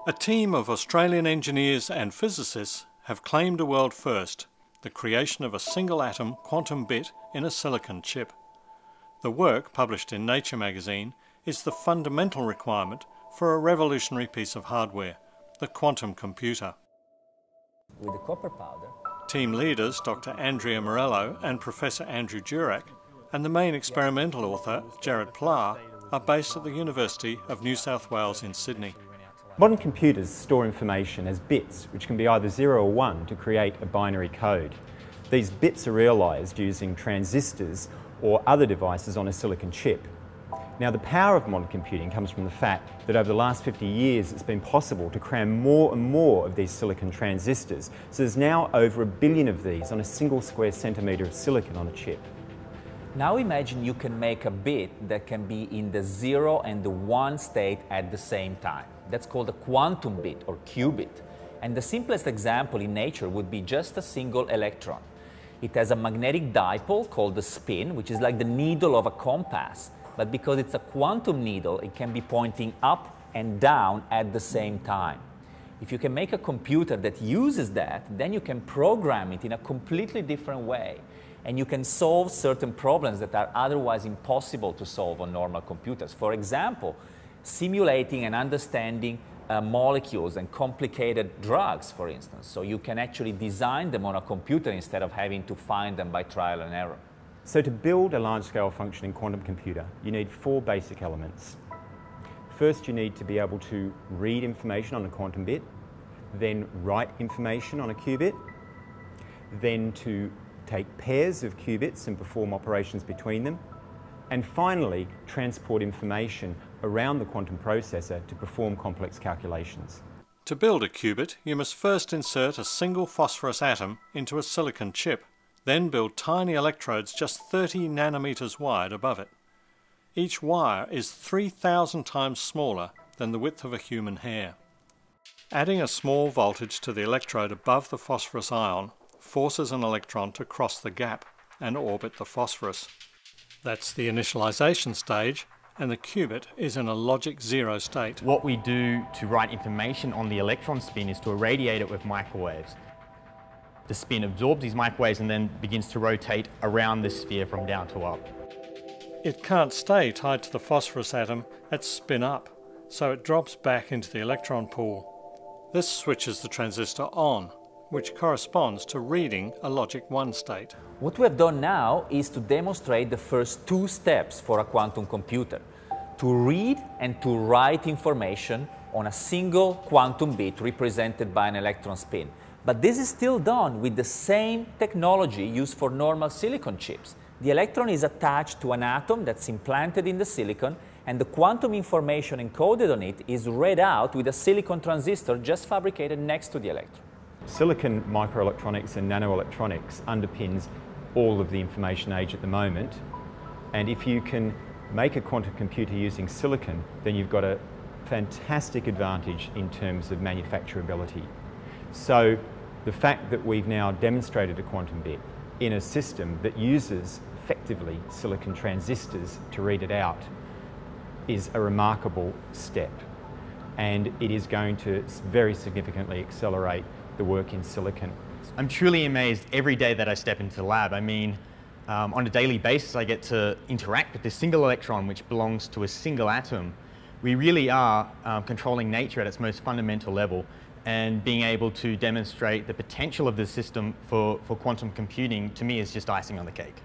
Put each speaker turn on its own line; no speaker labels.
A team of Australian engineers and physicists have claimed a world first, the creation of a single atom quantum bit in a silicon chip. The work, published in Nature magazine, is the fundamental requirement for a revolutionary piece of hardware, the quantum computer.
With the copper powder.
Team leaders Dr. Andrea Morello and Professor Andrew Durack and the main experimental author, Jared Plah, are based at the University of New South Wales in Sydney.
Modern computers store information as bits, which can be either 0 or 1 to create a binary code. These bits are realised using transistors or other devices on a silicon chip. Now, the power of modern computing comes from the fact that over the last 50 years it's been possible to cram more and more of these silicon transistors. So there's now over 1 billion of these on a single square centimetre of silicon on a chip.
Now imagine you can make a bit that can be in the 0 and the 1 state at the same time. That's called a quantum bit or qubit. And the simplest example in nature would be just a single electron. It has a magnetic dipole called the spin, which is like the needle of a compass. But because it's a quantum needle, it can be pointing up and down at the same time. If you can make a computer that uses that, then you can program it in a completely different way. And you can solve certain problems that are otherwise impossible to solve on normal computers. For example, simulating and understanding molecules and complicated drugs, for instance. So you can actually design them on a computer instead of having to find them by trial and error.
So to build a large-scale functioning quantum computer, you need 4 basic elements. First, you need to be able to read information on a quantum bit, then write information on a qubit, then to take pairs of qubits and perform operations between them, and finally transport information around the quantum processor to perform complex calculations.
To build a qubit, you must first insert a single phosphorus atom into a silicon chip, then build tiny electrodes just 30 nanometers wide above it. Each wire is 3,000 times smaller than the width of a human hair. Adding a small voltage to the electrode above the phosphorus ion forces an electron to cross the gap and orbit the phosphorus. That's the initialization stage, and the qubit is in a logic 0 state.
What we do to write information on the electron spin is to irradiate it with microwaves. The spin absorbs these microwaves and then begins to rotate around the sphere from down to up.
It can't stay tied to the phosphorus atom at spin up, so it drops back into the electron pool. This switches the transistor on, which corresponds to reading a logic 1 state.
What we have done now is to demonstrate the first 2 steps for a quantum computer: to read and to write information on a single quantum bit represented by an electron spin. But this is still done with the same technology used for normal silicon chips. The electron is attached to an atom that's implanted in the silicon, and the quantum information encoded on it is read out with a silicon transistor just fabricated next to the electron.
Silicon microelectronics and nanoelectronics underpins all of the information age at the moment, and if you can make a quantum computer using silicon, then you've got a fantastic advantage in terms of manufacturability. So the fact that we've now demonstrated a quantum bit in a system that uses effectively silicon transistors to read it out is a remarkable step, and it is going to very significantly accelerate the work in silicon.
I'm truly amazed every day that I step into the lab. I mean, on a daily basis I get to interact with this single electron which belongs to a single atom. We really are controlling nature at its most fundamental level, and being able to demonstrate the potential of this system for quantum computing, to me, is just icing on the cake.